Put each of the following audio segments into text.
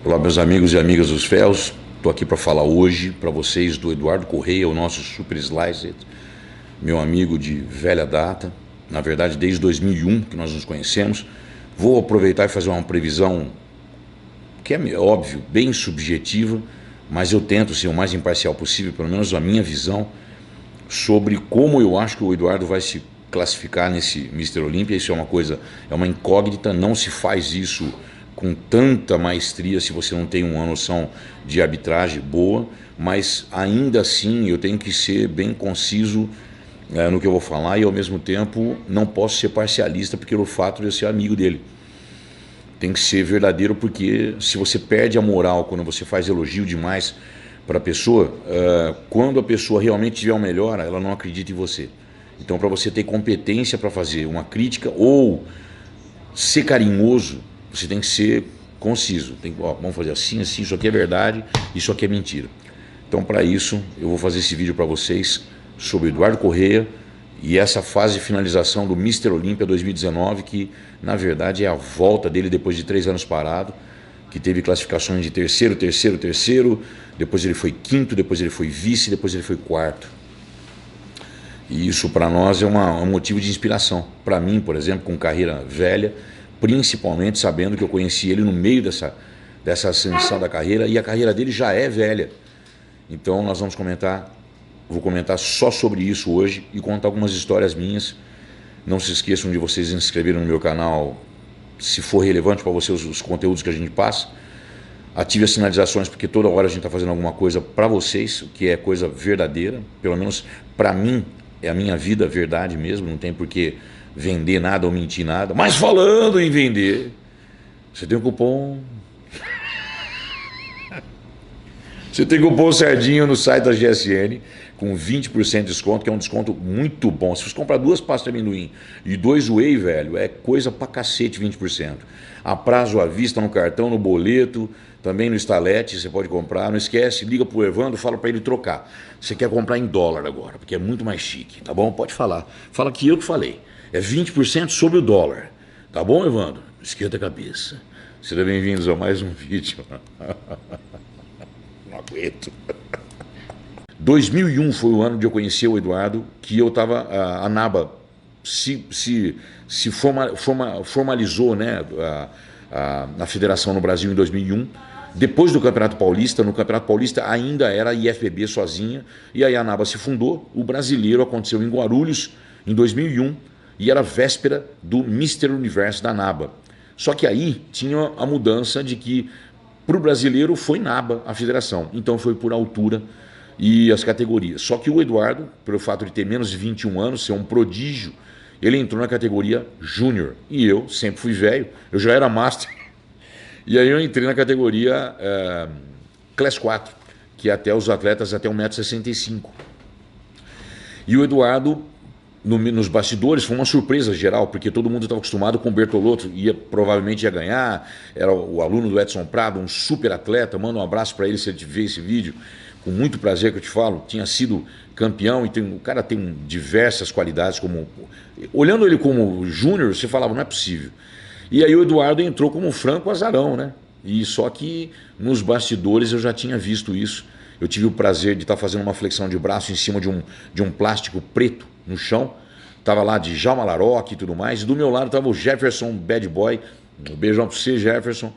Olá, meus amigos e amigas dos Ferros. Estou aqui para falar hoje para vocês do Eduardo Correia, o nosso Super Sliced, meu amigo de velha data, na verdade desde 2001 que nós nos conhecemos. Vou aproveitar e fazer uma previsão que é óbvio, bem subjetiva, mas eu tento ser o mais imparcial possível, pelo menos a minha visão, sobre como eu acho que o Eduardo vai se classificar nesse Mr. Olímpia. Isso é uma coisa, é uma incógnita, não se faz isso com tanta maestria se você não tem uma noção de arbitragem boa, mas ainda assim eu tenho que ser bem conciso no que eu vou falar e ao mesmo tempo não posso ser parcialista porque pelo fato de eu ser amigo dele. Tem que ser verdadeiro, porque se você perde a moral quando você faz elogio demais para a pessoa, quando a pessoa realmente tiver o melhor, ela não acredita em você. Então, para você ter competência para fazer uma crítica ou ser carinhoso, você tem que ser conciso. Vamos fazer assim, assim, isso aqui é verdade, isso aqui é mentira. Então, para isso, eu vou fazer esse vídeo para vocês sobre Eduardo Correia e essa fase de finalização do Mr. Olímpia 2019, que na verdade é a volta dele depois de 3 anos parado, que teve classificações de terceiro, depois ele foi quinto, depois ele foi vice, depois ele foi quarto. E isso para nós é um motivo de inspiração. Para mim, por exemplo, com carreira velha, principalmente sabendo que eu conheci ele no meio dessa ascensão da carreira, e a carreira dele já é velha. Então nós vou comentar só sobre isso hoje e contar algumas histórias minhas. Não se esqueçam de vocês se inscreverem no meu canal, se for relevante para vocês os conteúdos que a gente passa. Ative as sinalizações, porque toda hora a gente está fazendo alguma coisa para vocês, que é coisa verdadeira, pelo menos para mim, é a minha vida verdade mesmo, não tem por que vender nada ou mentir nada. Mas falando em vender, você tem um cupom... Você tem cupom Sardinho no site da GSN com 20% de desconto, que é um desconto muito bom. Se você comprar 2 pastas de amendoim e 2 whey, velho, é coisa pra cacete 20%. A prazo à vista, no cartão, no boleto, também no Stalete você pode comprar. Não esquece, liga pro Evandro, fala pra ele trocar. Você quer comprar em dólar agora, porque é muito mais chique, tá bom? Pode falar. Fala que eu que falei. É 20% sobre o dólar. Tá bom, Evandro? Esquenta a cabeça. Sejam bem-vindos a mais um vídeo. Não aguento. 2001 foi o ano de eu conhecer o Eduardo, que eu estava, a NABA formalizou, né, na federação no Brasil em 2001, depois do Campeonato Paulista. No Campeonato Paulista ainda era a IFBB sozinha, e aí a NABA se fundou. O brasileiro aconteceu em Guarulhos em 2001, e era véspera do Mr. Universo da NABA. Só que aí tinha a mudança de que para o brasileiro foi NABA a federação, então foi por altura e as categorias. Só que o Eduardo, pelo fato de ter menos de 21 anos, ser um prodígio, ele entrou na categoria Júnior. E eu sempre fui velho, eu já era Master. E aí eu entrei na categoria Class 4, que é até os atletas até 1,65 m. E o Eduardo, nos bastidores, foi uma surpresa geral, porque todo mundo estava acostumado com o Bertolotto, provavelmente ia ganhar, era o aluno do Edson Prado, um super atleta. Manda um abraço para ele se ele ver esse vídeo, com muito prazer que eu te falo. Tinha sido campeão e o cara tem diversas qualidades, olhando ele como júnior, você falava, não é possível. E aí o Eduardo entrou como um franco azarão, né? E só que nos bastidores eu já tinha visto isso. Eu tive o prazer de estar fazendo uma flexão de braço em cima de um plástico preto no chão. Tava lá de Djalma Laroque e tudo mais. E do meu lado tava o Jefferson Bad Boy. Um beijão para você, Jefferson.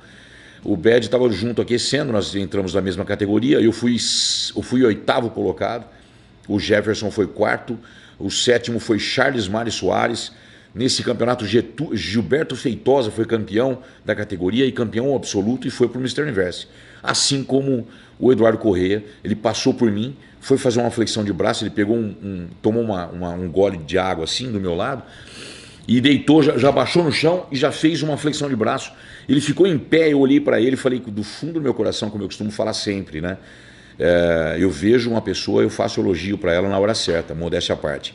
O Bad estava junto aquecendo, nós entramos na mesma categoria. Eu fui 8º colocado, o Jefferson foi 4º, o 7º foi Charles Mari Soares. Nesse campeonato, Gilberto Feitosa foi campeão da categoria e campeão absoluto, e foi para o Mr. Universo. Assim como o Eduardo Correia, ele passou por mim, foi fazer uma flexão de braço, ele pegou tomou um gole de água assim do meu lado, e deitou, já baixou no chão e já fez uma flexão de braço. Ele ficou em pé, eu olhei para ele e falei, do fundo do meu coração, como eu costumo falar sempre, né? Eu vejo uma pessoa, eu faço elogio para ela na hora certa, modéstia à parte.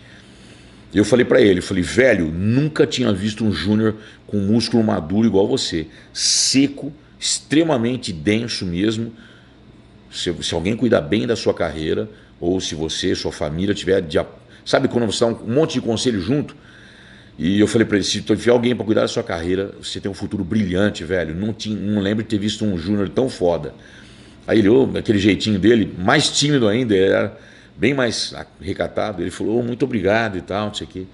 Eu falei para ele, velho, nunca tinha visto um júnior com músculo maduro igual você. Seco, extremamente denso mesmo. Se alguém cuidar bem da sua carreira, ou se você, sua família tiver... Sabe quando você dá um monte de conselho junto? E eu falei para ele, se tu enfiar alguém para cuidar da sua carreira, você tem um futuro brilhante, velho. Não lembro de ter visto um júnior tão foda. Aí ele, aquele jeitinho dele, mais tímido ainda, ele era bem mais recatado. Ele falou, muito obrigado e tal, não sei o quê.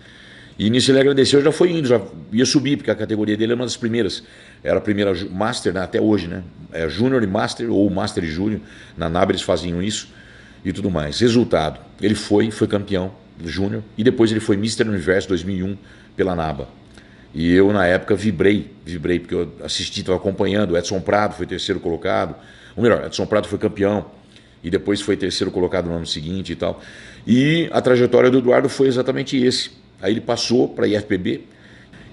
E nisso ele agradeceu, já foi indo, já ia subir, porque a categoria dele era uma das primeiras. Era a primeira Master, né, até hoje, né? É Júnior e Master, ou Master e Júnior. Na NABA eles faziam isso e tudo mais. Resultado, ele foi campeão do Júnior e depois ele foi Mister Universo 2001 pela NABA. E eu, na época, vibrei, porque eu assisti, estava acompanhando. O Edson Prado foi terceiro colocado. Ou melhor, Edson Prado foi campeão e depois foi terceiro colocado no ano seguinte e tal. E a trajetória do Eduardo foi exatamente esse. Aí ele passou para a IFPB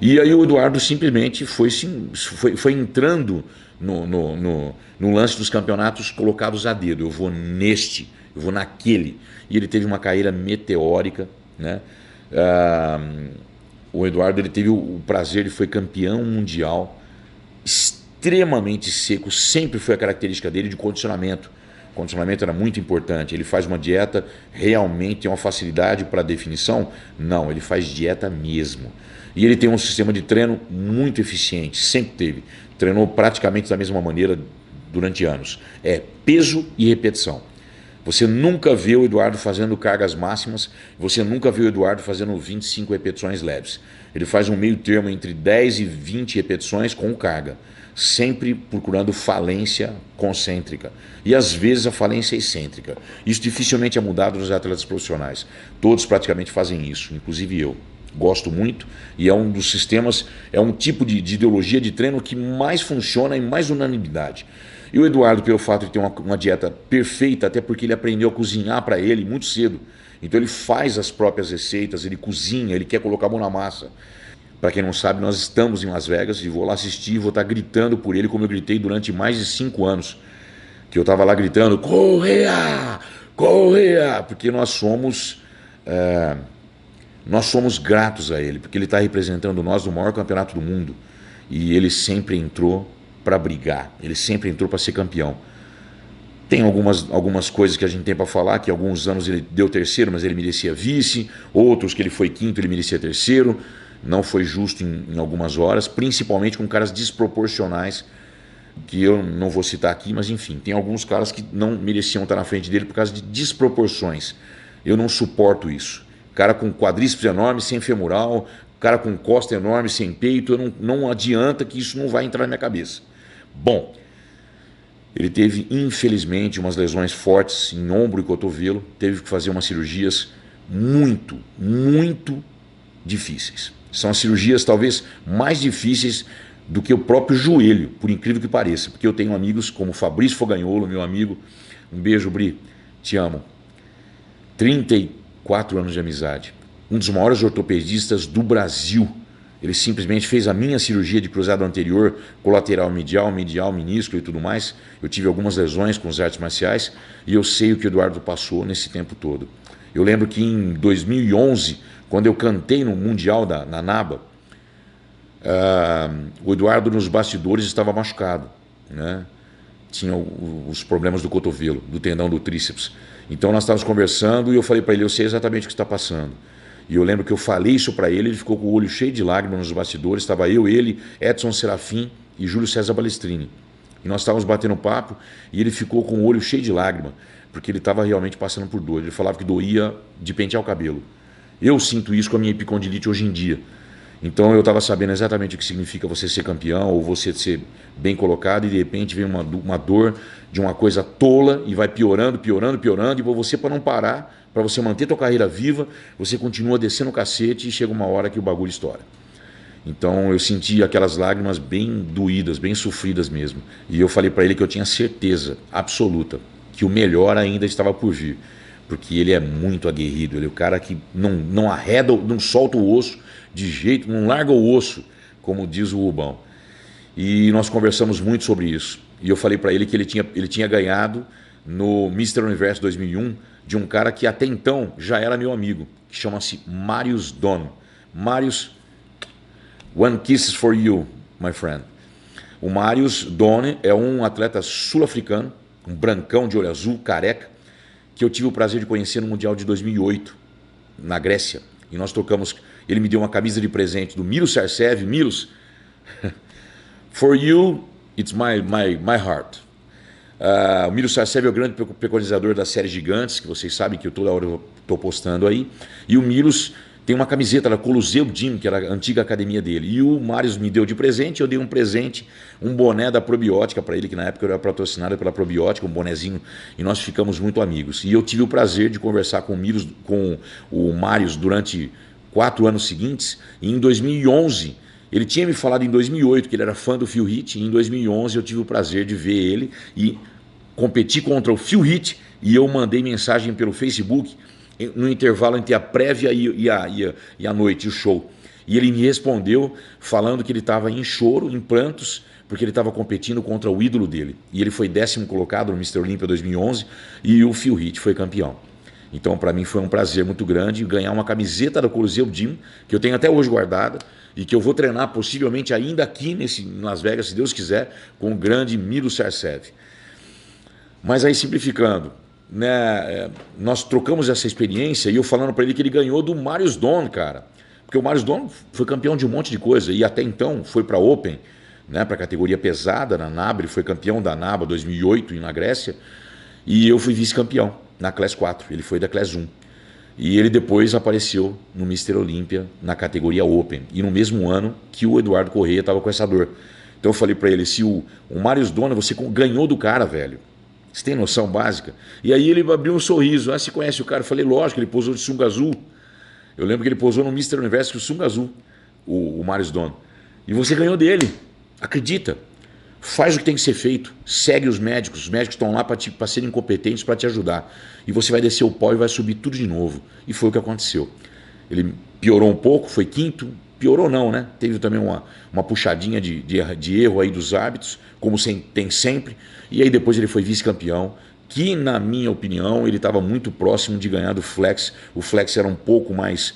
e aí o Eduardo simplesmente foi entrando no lance dos campeonatos colocados a dedo. Eu vou neste, eu vou naquele. E ele teve uma carreira meteórica, né? O Eduardo ele teve o prazer, ele foi campeão mundial, extremamente seco, sempre foi a característica dele de condicionamento. O condicionamento era muito importante. Ele faz uma dieta, realmente tem uma facilidade para definição? Não, ele faz dieta mesmo. E ele tem um sistema de treino muito eficiente, sempre teve. Treinou praticamente da mesma maneira durante anos. É peso e repetição. Você nunca vê o Eduardo fazendo cargas máximas, você nunca vê o Eduardo fazendo 25 repetições leves. Ele faz um meio termo entre 10 e 20 repetições com carga, sempre procurando falência concêntrica e às vezes a falência excêntrica. Isso dificilmente é mudado nos atletas profissionais. Todos praticamente fazem isso, inclusive eu. Gosto muito e é um dos sistemas, é um tipo de ideologia de treino que mais funciona e mais unanimidade. E o Eduardo, pelo fato de ter uma dieta perfeita, até porque ele aprendeu a cozinhar para ele muito cedo. Então ele faz as próprias receitas, ele cozinha, ele quer colocar a mão na massa. Para quem não sabe, nós estamos em Las Vegas e vou lá assistir, vou estar gritando por ele como eu gritei durante mais de 5 anos. Que eu estava lá gritando, Correa! Correa! Porque nós somos gratos a ele, porque ele está representando nós no maior campeonato do mundo. E ele sempre entrou para brigar, ele sempre entrou para ser campeão. Tem algumas coisas que a gente tem para falar, que alguns anos ele deu terceiro, mas ele merecia vice, outros que ele foi quinto, ele merecia terceiro, não foi justo em algumas horas, principalmente com caras desproporcionais, que eu não vou citar aqui, mas enfim, tem alguns caras que não mereciam estar na frente dele por causa de desproporções. Eu não suporto isso. Cara com quadríceps enorme, sem femoral, cara com costa enorme, sem peito, não adianta que isso não vai entrar na minha cabeça. Bom, ele teve, infelizmente, umas lesões fortes em ombro e cotovelo, teve que fazer umas cirurgias muito, muito difíceis. São as cirurgias talvez mais difíceis do que o próprio joelho, por incrível que pareça, porque eu tenho amigos como Fabrício Fogagnolo, meu amigo, um beijo, Bri, te amo, 34 anos de amizade, um dos maiores ortopedistas do Brasil. Ele simplesmente fez a minha cirurgia de cruzado anterior, colateral medial, menisco e tudo mais. Eu tive algumas lesões com as artes marciais e eu sei o que o Eduardo passou nesse tempo todo. Eu lembro que em 2011, quando eu cantei no Mundial na NABA, o Eduardo nos bastidores estava machucado, né? Tinha os problemas do cotovelo, do tendão do tríceps. Então nós estávamos conversando e eu falei para ele, eu sei exatamente o que está passando. E eu lembro que eu falei isso para ele, ele ficou com o olho cheio de lágrimas nos bastidores, estava eu, ele, Edson Serafim e Júlio César Balestrini. E nós estávamos batendo papo e ele ficou com o olho cheio de lágrimas, porque ele estava realmente passando por dor. Ele falava que doía de pentear o cabelo. Eu sinto isso com a minha epicondilite hoje em dia. Então eu estava sabendo exatamente o que significa você ser campeão ou você ser bem colocado e de repente vem uma dor de uma coisa tola e vai piorando, piorando, piorando e você, para não parar, para você manter tua carreira viva, você continua descendo o cacete e chega uma hora que o bagulho estoura. Então eu senti aquelas lágrimas bem doídas, bem sofridas mesmo. E eu falei para ele que eu tinha certeza absoluta que o melhor ainda estava por vir, porque ele é muito aguerrido, ele é o cara que não arreda, não solta o osso de jeito, não larga o osso, como diz o Rubão. E nós conversamos muito sobre isso. E eu falei para ele que ele tinha ganhado no Mr. Universo 2001 de um cara que até então já era meu amigo, que chama-se Marius Dono. Marius, one kiss for you, my friend. O Marius Dono é um atleta sul-africano, um brancão de olho azul, careca, que eu tive o prazer de conhecer no Mundial de 2008, na Grécia. E nós trocamos ele me deu uma camisa de presente do Milos Sarcev. Milos, for you, it's my heart. O Milos Sarcev é o grande preconizador da série Gigantes, que vocês sabem que eu toda hora estou postando aí. E o Milos tem uma camiseta da Coliseu Gym, que era a antiga academia dele. E o Marius me deu de presente, eu dei um presente, um boné da Probiótica para ele, que na época eu era patrocinado pela Probiótica, um bonezinho, e nós ficamos muito amigos. E eu tive o prazer de conversar com o Marius durante 4 anos seguintes, e em 2011, ele tinha me falado em 2008 que ele era fã do Phil Heath, e em 2011 eu tive o prazer de ver ele e competir contra o Phil Heath, e eu mandei mensagem pelo Facebook, no intervalo entre a prévia e a noite, o show. E ele me respondeu falando que ele estava em choro, em prantos, porque ele estava competindo contra o ídolo dele. E ele foi 10º colocado no Mr. Olympia 2011 e o Phil Heath foi campeão. Então, para mim, foi um prazer muito grande ganhar uma camiseta da Coliseu Gym, que eu tenho até hoje guardada, e que eu vou treinar possivelmente ainda aqui em Las Vegas, se Deus quiser, com o grande Milos Sarcev. Mas aí, simplificando, né, nós trocamos essa experiência e eu falando para ele que ele ganhou do Marius Dawn, cara. Porque o Marius Dawn foi campeão de um monte de coisa e até então foi para Open, né, para a categoria pesada na NABA, ele foi campeão da NABA 2008 na Grécia, e eu fui vice-campeão na Class 4, ele foi da Class 1. E ele depois apareceu no Mr. Olympia na categoria Open, e no mesmo ano que o Eduardo Correia estava com essa dor. Então eu falei para ele, se o Marius Dawn, você ganhou do cara, velho. Você tem noção básica? E aí ele abriu um sorriso. Você conhece o cara? Eu falei, lógico, ele posou de sunga azul. Eu lembro que ele posou no Mr. Universo com sunga azul, o Marius Dawn. E você ganhou dele. Acredita. Faz o que tem que ser feito. Segue os médicos. Os médicos estão lá para serem competentes, para te ajudar. E você vai descer o pó e vai subir tudo de novo. E foi o que aconteceu. Ele piorou um pouco, foi 5º. Piorou não, né? Teve também uma puxadinha de erro aí dos hábitos, como tem sempre. E aí depois ele foi vice-campeão, que na minha opinião ele estava muito próximo de ganhar do Flex. O Flex era um pouco mais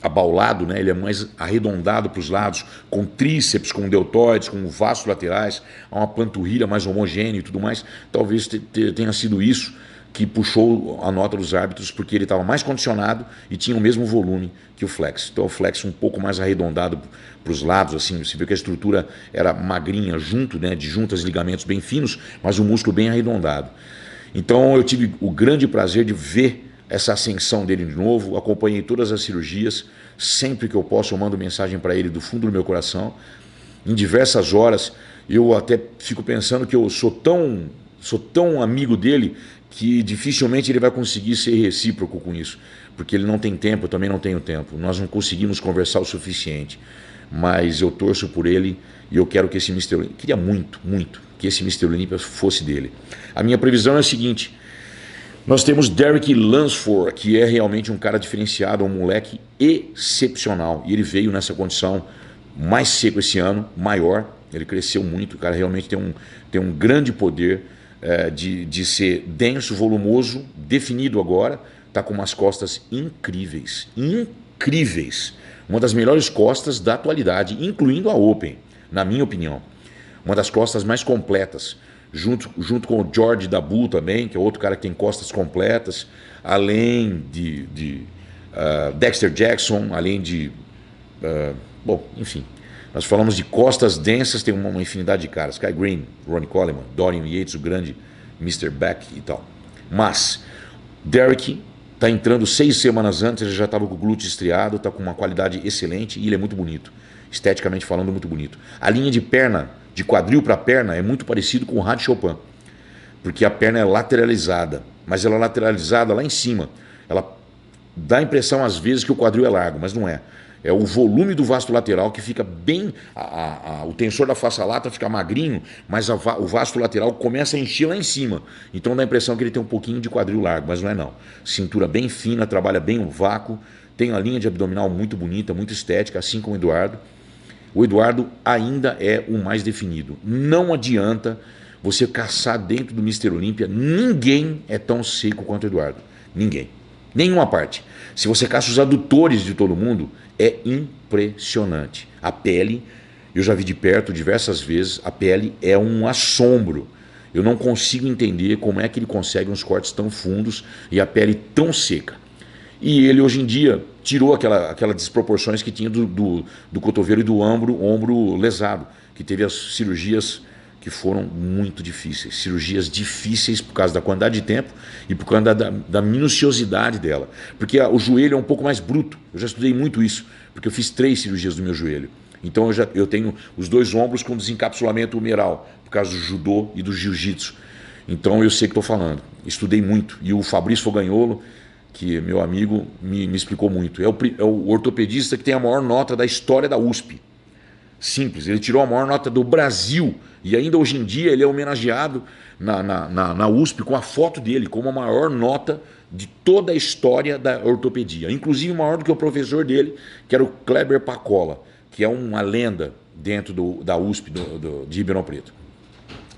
abaulado, né? Ele é mais arredondado para os lados, com tríceps, com deltoides, com vastos laterais, uma panturrilha mais homogênea e tudo mais. Talvez tenha sido isso que puxou a nota dos árbitros, porque ele estava mais condicionado e tinha o mesmo volume que o Flex. Então o Flex um pouco mais arredondado para os lados, assim, você vê que a estrutura era magrinha, né, de juntas e ligamentos bem finos, mas o músculo bem arredondado. Então eu tive o grande prazer de ver essa ascensão dele de novo, acompanhei todas as cirurgias, sempre que eu posso eu mando mensagem para ele do fundo do meu coração, em diversas horas. Eu até fico pensando que eu sou tão amigo dele que dificilmente ele vai conseguir ser recíproco com isso, porque ele não tem tempo, eu também não tenho tempo, nós não conseguimos conversar o suficiente, mas eu torço por ele e eu quero que esse Mr. Olympia, queria muito, muito que esse Mr. Olympia fosse dele. A minha previsão é a seguinte: nós temos Derek Lunsford, que é realmente um cara diferenciado, um moleque excepcional, e ele veio nessa condição mais seco esse ano, maior, ele cresceu muito, o cara realmente tem um grande poder de ser denso, volumoso, definido agora, está com umas costas incríveis, uma das melhores costas da atualidade, incluindo a Open, na minha opinião, uma das costas mais completas, junto com o George Dabu também, que é outro cara que tem costas completas, além de Dexter Jackson, além de bom, enfim, nós falamos de costas densas, tem uma infinidade de caras. Kai Green, Ronnie Coleman, Dorian Yates, o grande Mr. Beck e tal. Mas Derek está entrando 6 semanas antes, ele já estava com o glúteo estriado, está com uma qualidade excelente e ele é muito bonito. Esteticamente falando, muito bonito. A linha de perna, de quadril para perna, é muito parecido com o Rad Chopin, porque a perna é lateralizada, mas ela é lateralizada lá em cima. Ela dá a impressão às vezes que o quadril é largo, mas não é. É o volume do vasto lateral que fica bem... o tensor da face lata fica magrinho, mas o vasto lateral começa a encher lá em cima. Então dá a impressão que ele tem um pouquinho de quadril largo, mas não é não. Cintura bem fina, trabalha bem o vácuo, tem uma linha de abdominal muito bonita, muito estética, assim como o Eduardo. O Eduardo ainda é o mais definido. Não adianta você caçar dentro do Mr. Olympia, ninguém é tão seco quanto o Eduardo. Ninguém. Nenhuma parte. Se você caça os adutores de todo mundo, é impressionante. A pele, eu já vi de perto diversas vezes, a pele é um assombro. Eu não consigo entender como é que ele consegue uns cortes tão fundos e a pele tão seca. E ele hoje em dia tirou aquelas desproporções que tinha do cotovelo e do ombro lesado, que teve as cirurgias que foram muito difíceis. Cirurgias difíceis por causa da quantidade de tempo e por causa da minuciosidade dela. Porque o joelho é um pouco mais bruto. Eu já estudei muito isso, porque eu fiz 3 cirurgias do meu joelho. Então eu tenho os 2 ombros com desencapsulamento humeral, por causa do judô e do jiu-jitsu. Então eu sei o que estou falando. Estudei muito. E o Fabrício Fogagnolo, que é meu amigo, me explicou muito. É o ortopedista que tem a maior nota da história da USP. Simples, ele tirou a maior nota do Brasil e ainda hoje em dia ele é homenageado na USP com a foto dele como a maior nota de toda a história da ortopedia, inclusive maior do que o professor dele, que era o Kleber Pacola, que é uma lenda dentro da USP de Ribeirão Preto.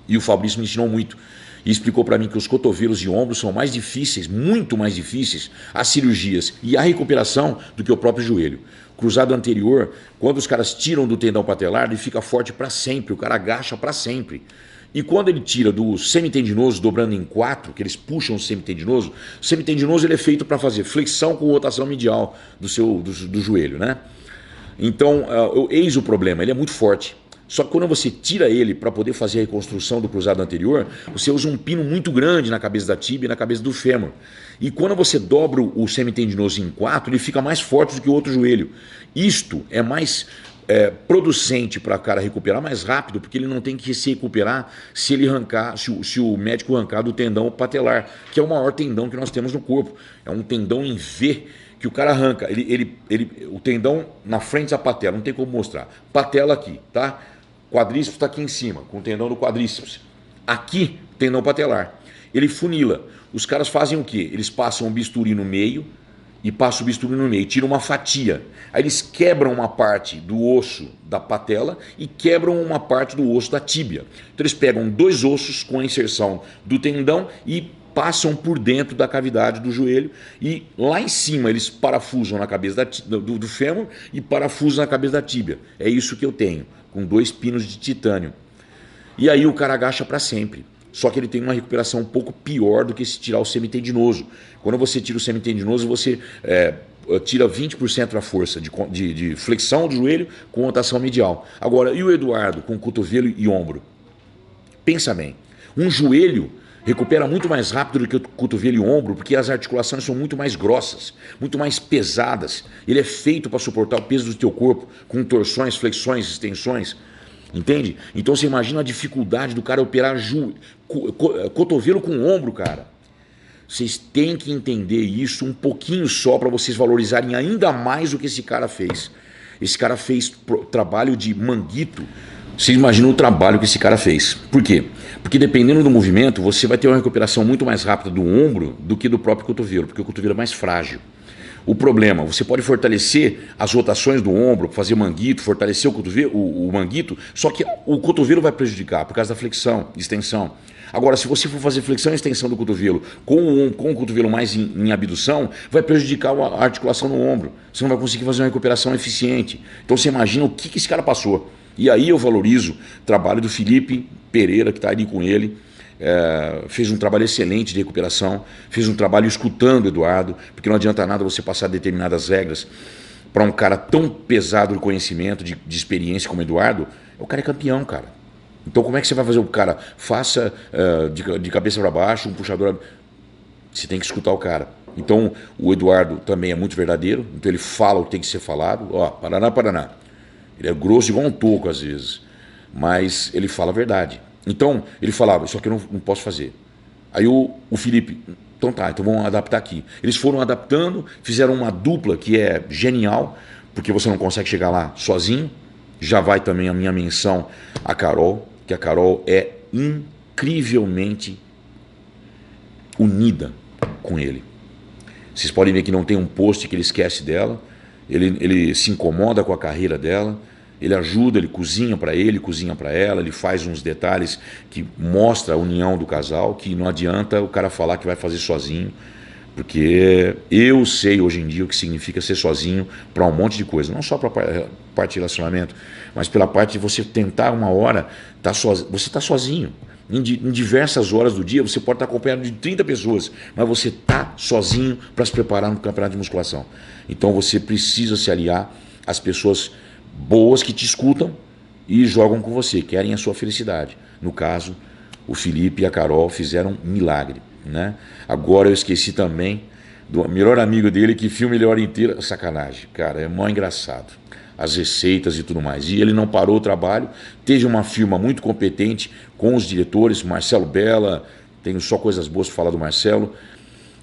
E o Fabrício me ensinou muito e explicou para mim que os cotovelos e ombros são mais difíceis, muito mais difíceis, as cirurgias e a recuperação do que o próprio joelho. Cruzado anterior, quando os caras tiram do tendão patelar, ele fica forte para sempre, o cara agacha para sempre. E quando ele tira do semitendinoso, dobrando em 4, que eles puxam o semitendinoso ele é feito para fazer flexão com rotação medial do joelho, né? Então, eis o problema, ele é muito forte. Só que quando você tira ele para poder fazer a reconstrução do cruzado anterior, você usa um pino muito grande na cabeça da tíbia e na cabeça do fêmur. E quando você dobra o semitendinoso em 4, ele fica mais forte do que o outro joelho. Isto é producente para o cara recuperar mais rápido, porque ele não tem que se recuperar se o médico arrancar do tendão patelar, que é o maior tendão que nós temos no corpo. É um tendão em V que o cara arranca. O tendão na frente da patela, não tem como mostrar. Patela aqui, tá? Quadríceps está aqui em cima, com o tendão do quadríceps. Aqui, tendão patelar. Ele funila. Os caras fazem o quê? Eles passam um bisturi no meio e passam o bisturi no meio, tiram uma fatia. Aí eles quebram uma parte do osso da patela e quebram uma parte do osso da tíbia. Então eles pegam 2 ossos com a inserção do tendão e passam por dentro da cavidade do joelho e lá em cima eles parafusam na cabeça do fêmur e parafusam na cabeça da tíbia. É isso que eu tenho, com 2 pinos de titânio. E aí o cara agacha para sempre. Só que ele tem uma recuperação um pouco pior do que se tirar o semitendinoso. Quando você tira o semitendinoso, você tira 20% da força de flexão do joelho com rotação medial. Agora, e o Eduardo com cotovelo e ombro? Pensa bem, um joelho recupera muito mais rápido do que o cotovelo e o ombro, porque as articulações são muito mais grossas, muito mais pesadas. Ele é feito para suportar o peso do teu corpo, com torções, flexões, extensões. Entende? Então você imagina a dificuldade do cara operar cotovelo com ombro, cara. Vocês têm que entender isso um pouquinho só para vocês valorizarem ainda mais o que esse cara fez. Esse cara fez trabalho de manguito. Vocês imaginam o trabalho que esse cara fez. Por quê? Porque dependendo do movimento, você vai ter uma recuperação muito mais rápida do ombro do que do próprio cotovelo, porque o cotovelo é mais frágil. O problema, você pode fortalecer as rotações do ombro, fazer manguito, fortalecer o cotovelo, o manguito, só que o cotovelo vai prejudicar por causa da flexão, extensão. Agora, se você for fazer flexão e extensão do cotovelo com o cotovelo mais em abdução, vai prejudicar a articulação no ombro. Você não vai conseguir fazer uma recuperação eficiente. Então você imagina o que esse cara passou. E aí eu valorizo o trabalho do Felipe Pereira, que está ali com ele. Fez um trabalho excelente de recuperação, fez um trabalho escutando o Eduardo, porque não adianta nada você passar determinadas regras para um cara tão pesado de conhecimento, de experiência como o Eduardo. O cara é campeão, cara. Então como é que você vai fazer o cara? Faça de cabeça para baixo, um puxador. Você tem que escutar o cara. Então o Eduardo também é muito verdadeiro, então ele fala o que tem que ser falado. Ó, Paraná, Paraná. Ele é grosso igual um toco às vezes, mas ele fala a verdade. Então, ele falava, isso aqui eu não posso fazer. Aí o Felipe, então vamos adaptar aqui. Eles foram adaptando, fizeram uma dupla que é genial, porque você não consegue chegar lá sozinho. Já vai também a minha menção à Carol, que a Carol é incrivelmente unida com ele. Vocês podem ver que não tem um post que ele esquece dela, ele se incomoda com a carreira dela. Ele ajuda, ele cozinha para ele, cozinha para ela, ele faz uns detalhes que mostra a união do casal, que não adianta o cara falar que vai fazer sozinho, porque eu sei hoje em dia o que significa ser sozinho para um monte de coisa, não só para a parte de relacionamento, mas pela parte de você tentar uma hora, você está sozinho. Em diversas horas do dia, você pode estar acompanhado de 30 pessoas, mas você está sozinho para se preparar no campeonato de musculação. Então você precisa se aliar às pessoas boas que te escutam e jogam com você, querem a sua felicidade. No caso, o Felipe e a Carol fizeram um milagre, né? Agora eu esqueci também do melhor amigo dele que filma ele a hora inteira. Sacanagem, cara, é mó engraçado. As receitas e tudo mais. E ele não parou o trabalho, teve uma firma muito competente com os diretores, Marcelo Bella, tenho só coisas boas para falar do Marcelo.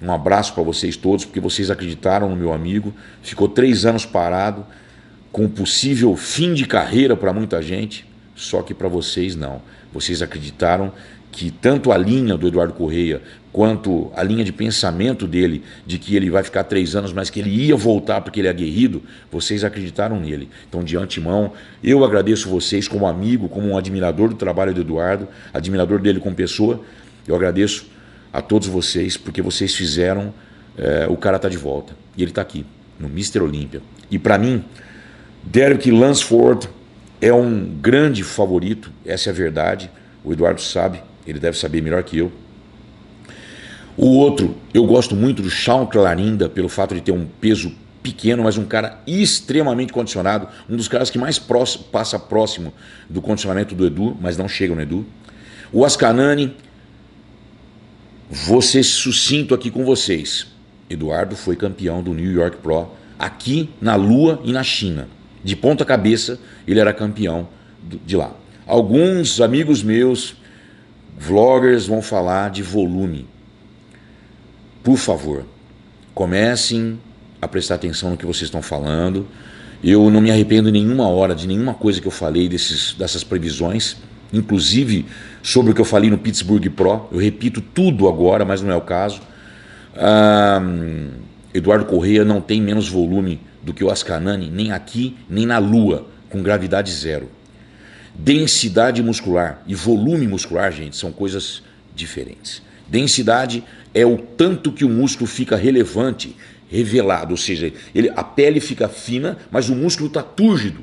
Um abraço para vocês todos, porque vocês acreditaram no meu amigo. Ficou 3 anos parado, com possível fim de carreira para muita gente, só que para vocês não. Vocês acreditaram que tanto a linha do Eduardo Correia quanto a linha de pensamento dele, de que ele vai ficar 3 anos, mas que ele ia voltar porque ele é aguerrido, vocês acreditaram nele. Então, de antemão, eu agradeço vocês como amigo, como um admirador do trabalho do Eduardo, admirador dele como pessoa. Eu agradeço a todos vocês, porque vocês fizeram o cara tá de volta. E ele está aqui, no Mr. Olímpia. E para mim, Derek Lunsford é um grande favorito, essa é a verdade. O Eduardo sabe, ele deve saber melhor que eu. O outro, eu gosto muito do Sean Clarinda, pelo fato de ter um peso pequeno, mas um cara extremamente condicionado, um dos caras que mais passa próximo do condicionamento do Edu, mas não chega no Edu. O Ascanani, vou ser sucinto aqui com vocês. Eduardo foi campeão do New York Pro, aqui na Lua e na China. De ponta cabeça, ele era campeão de lá. Alguns amigos meus, vloggers, vão falar de volume. Por favor, comecem a prestar atenção no que vocês estão falando. Eu não me arrependo nenhuma hora de nenhuma coisa que eu falei dessas previsões, inclusive sobre o que eu falei no Pittsburgh Pro. Eu repito tudo agora, mas não é o caso. Eduardo Correia não tem menos volume do que o Ascanani, nem aqui, nem na Lua, com gravidade zero. Densidade muscular e volume muscular, gente, são coisas diferentes. Densidade é o tanto que o músculo fica relevante, revelado, ou seja, a pele fica fina, mas o músculo está túrgido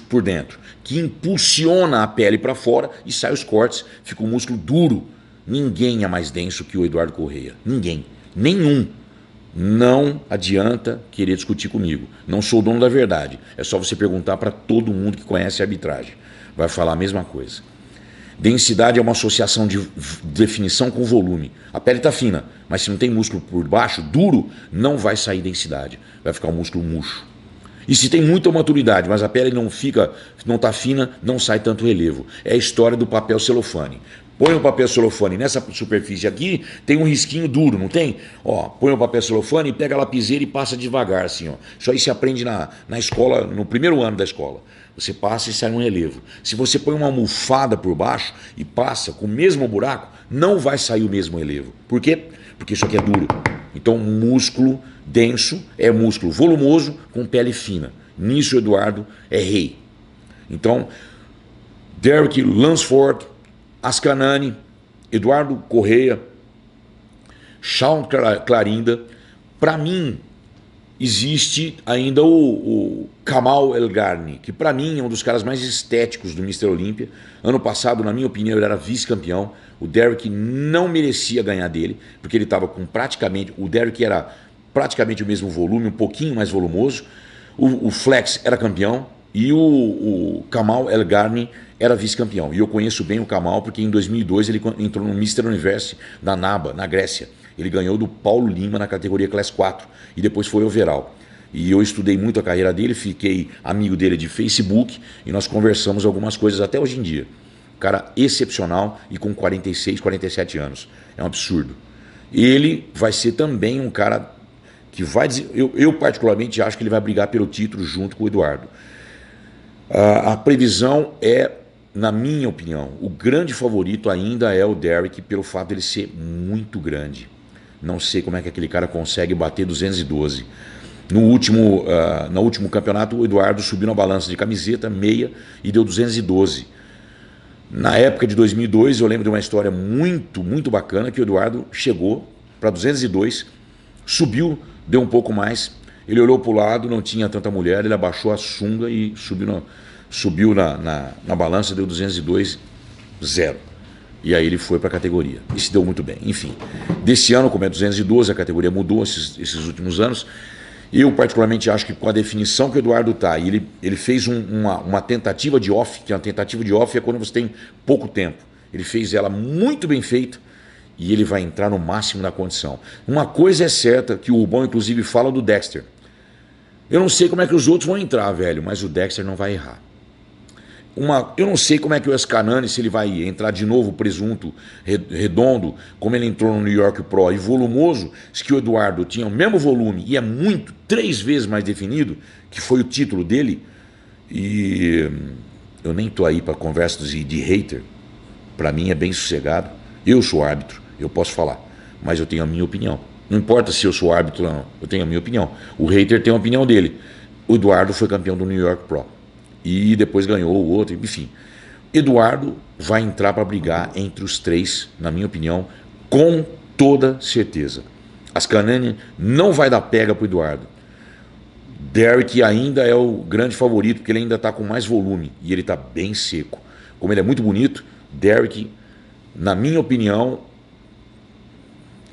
por dentro, que impulsiona a pele para fora e sai os cortes, fica o músculo duro. Ninguém é mais denso que o Eduardo Correia, ninguém, nenhum. Não adianta querer discutir comigo, não sou o dono da verdade, é só você perguntar para todo mundo que conhece a arbitragem, vai falar a mesma coisa. Densidade é uma associação de definição com volume. A pele está fina, mas se não tem músculo por baixo, duro, não vai sair densidade. Vai ficar um músculo murcho. E se tem muita maturidade, mas a pele não está fina, não sai tanto relevo. É a história do papel celofane. Põe o papel celofane nessa superfície aqui, tem um risquinho duro, não tem? Ó, põe o papel celofane, pega a lapiseira e passa devagar, assim, ó. Isso aí se aprende na escola, no primeiro ano da escola. Você passa e sai um relevo. Se você põe uma almofada por baixo e passa com o mesmo buraco, não vai sair o mesmo relevo. Por quê? Porque isso aqui é duro. Então, músculo denso é músculo volumoso com pele fina. Nisso, o Eduardo é rei. Então, Derek Lunsford, Ascanani, Eduardo Correia, Sean Clarinda. Para mim, existe ainda o Kamal Elgarni, que para mim é um dos caras mais estéticos do Mr. Olímpia. Ano passado, na minha opinião, ele era vice-campeão. O Derek não merecia ganhar dele, porque ele estava com praticamente... O Derek era praticamente o mesmo volume, um pouquinho mais volumoso. O Flex era campeão e o Kamal Elgarni era vice-campeão. E eu conheço bem o Kamal porque em 2002 ele entrou no Mr. Universe da NABA, na Grécia. Ele ganhou do Paulo Lima na categoria Class 4 e depois foi overall. E eu estudei muito a carreira dele, fiquei amigo dele de Facebook e nós conversamos algumas coisas até hoje em dia. Cara excepcional e com 46, 47 anos. É um absurdo. Ele vai ser também um cara que vai... Eu particularmente acho que ele vai brigar pelo título junto com o Eduardo. A previsão é, na minha opinião, o grande favorito ainda é o Derek pelo fato dele ser muito grande. Não sei como é que aquele cara consegue bater 212. No último campeonato, o Eduardo subiu na balança de camiseta, meia, e deu 212. Na época de 2002, eu lembro de uma história muito, muito bacana, que o Eduardo chegou para 202, subiu, deu um pouco mais, ele olhou para o lado, não tinha tanta mulher, ele abaixou a sunga e subiu na balança, deu 202, 0. E aí ele foi para a categoria e se deu muito bem. Enfim, desse ano, como é 212, a categoria mudou esses últimos anos. Eu particularmente acho que com a definição que o Eduardo está, ele fez uma tentativa de off, que uma tentativa de off é quando você tem pouco tempo. Ele fez ela muito bem feita e ele vai entrar no máximo da condição. Uma coisa é certa, que o Rubão inclusive fala do Dexter. Eu não sei como é que os outros vão entrar, velho, mas o Dexter não vai errar. Eu não sei como é que o Escanani, se ele vai entrar de novo presunto, redondo, como ele entrou no New York Pro e volumoso, se que o Eduardo tinha o mesmo volume e é muito, 3 vezes mais definido, que foi o título dele. E eu nem tô aí para conversas de hater, para mim é bem sossegado. Eu sou árbitro, eu posso falar, mas eu tenho a minha opinião. Não importa se eu sou árbitro ou não, eu tenho a minha opinião. O hater tem a opinião dele. O Eduardo foi campeão do New York Pro e depois ganhou o outro, enfim. Eduardo vai entrar para brigar entre os 3, na minha opinião, com toda certeza. Ascanani não vai dar pega para o Eduardo. Derek ainda é o grande favorito, porque ele ainda está com mais volume e ele está bem seco. Como ele é muito bonito, Derek, na minha opinião,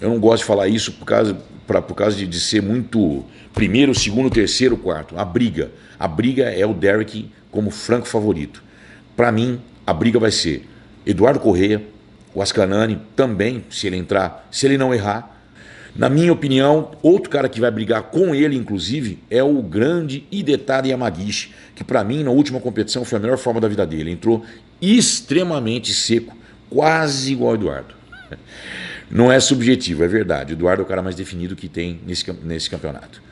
eu não gosto de falar isso por causa de ser muito primeiro, segundo, terceiro, quarto. A briga é o Derek como franco favorito. Para mim, a briga vai ser Eduardo Correia, o Ascanani também, se ele entrar, se ele não errar. Na minha opinião, outro cara que vai brigar com ele, inclusive, é o grande Hidetaro Yamagishi, que para mim, na última competição, foi a melhor forma da vida dele. Entrou extremamente seco, quase igual ao Eduardo. Não é subjetivo, é verdade. O Eduardo é o cara mais definido que tem nesse campeonato.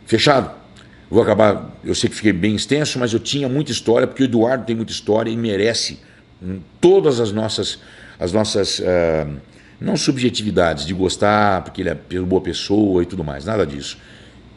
Fechado? Vou acabar, eu sei que fiquei bem extenso, mas eu tinha muita história, porque o Eduardo tem muita história e merece todas as nossas não subjetividades de gostar, porque ele é boa pessoa e tudo mais, nada disso.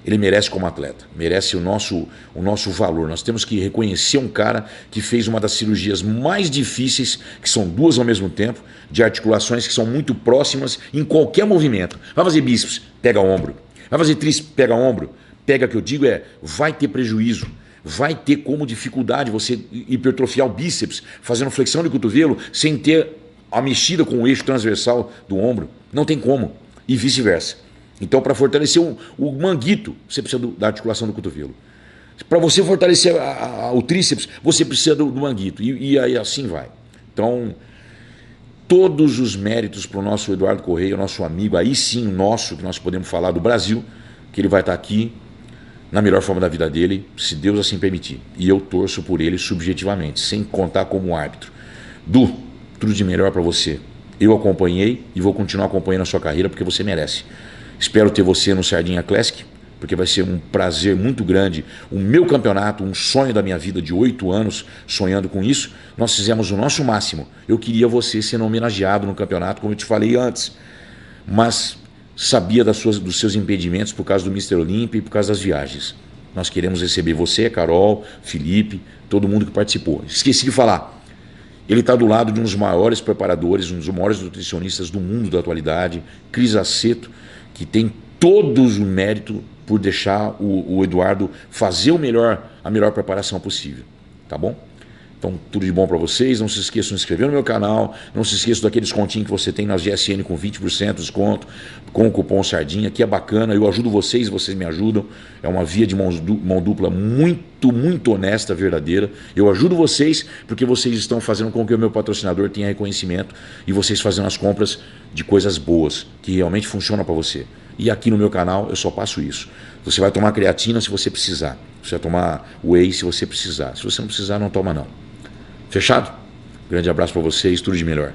Ele merece como atleta, merece o nosso valor. Nós temos que reconhecer um cara que fez uma das cirurgias mais difíceis, que são 2 ao mesmo tempo, de articulações que são muito próximas em qualquer movimento. Vai fazer bíceps, pega ombro. Vai fazer tríceps, pega ombro. Pega, que eu digo vai ter prejuízo. Vai ter como dificuldade você hipertrofiar o bíceps, fazendo flexão de cotovelo, sem ter a mexida com o eixo transversal do ombro. Não tem como. E vice-versa. Então, para fortalecer o manguito, você precisa da articulação do cotovelo. Para você fortalecer o tríceps, você precisa do manguito. E aí assim vai. Então, todos os méritos para o nosso Eduardo Correia, nosso amigo, aí sim o nosso, que nós podemos falar do Brasil, que ele vai estar aqui na melhor forma da vida dele, se Deus assim permitir. E eu torço por ele subjetivamente, sem contar como árbitro. Du, tudo de melhor para você. Eu acompanhei e vou continuar acompanhando a sua carreira, porque você merece. Espero ter você no Sardinha Classic, porque vai ser um prazer muito grande. O meu campeonato, um sonho da minha vida de 8 anos, sonhando com isso, nós fizemos o nosso máximo. Eu queria você sendo homenageado no campeonato, como eu te falei antes. Mas sabia dos seus impedimentos por causa do Mr. Olympia e por causa das viagens. Nós queremos receber você, Carol, Felipe, todo mundo que participou. Esqueci de falar. Ele está do lado de um dos maiores preparadores, um dos maiores nutricionistas do mundo da atualidade, Cris Aceto, que tem todos o mérito por deixar o Eduardo fazer a melhor preparação possível. Tá bom? Então, tudo de bom para vocês. Não se esqueçam de se inscrever no meu canal. Não se esqueçam daquele descontinho que você tem nas GSN com 20% de desconto, com o cupom Sardinha, que é bacana. Eu ajudo vocês, vocês me ajudam. É uma via de mão dupla muito, muito honesta, verdadeira. Eu ajudo vocês porque vocês estão fazendo com que o meu patrocinador tenha reconhecimento e vocês fazendo as compras de coisas boas, que realmente funcionam para você. E aqui no meu canal eu só passo isso. Você vai tomar creatina se você precisar. Você vai tomar whey se você precisar. Se você não precisar, não toma não. Fechado? Grande abraço para vocês, tudo de melhor.